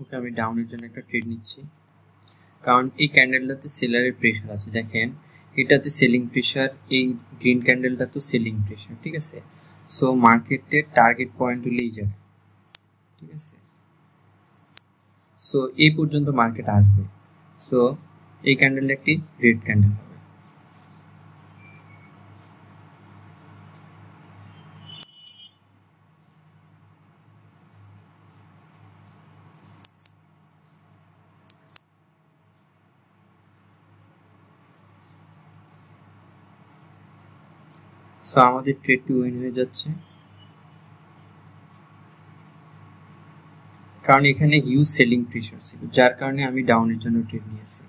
ওকে, আমি ডাউনের জন্য একটা ট্রেড নিচ্ছি, কারণ এই ক্যান্ডেলটাতে সেলারের প্রেশার আছে। দেখেন এটাতে সেলিং প্রেশার, এই গ্রিন ক্যান্ডেলটা তো সেলিং প্রেশার, ঠিক আছে। সো মার্কেটের টার্গেট পয়েন্ট হলেই যাবে, ঠিক আছে। সো এই পর্যন্ত মার্কেট আসবে। সো এই ক্যান্ডেলটা একটি রেড ক্যান্ডেল হবে। সো আমাদের ট্রেডটি উইন হয়ে যাচ্ছে, কারণ এখানে হিউজ সেলিং প্রেশার ছিল, যার কারণে আমি ডাউনের জন্য ট্রেড নিয়েছি।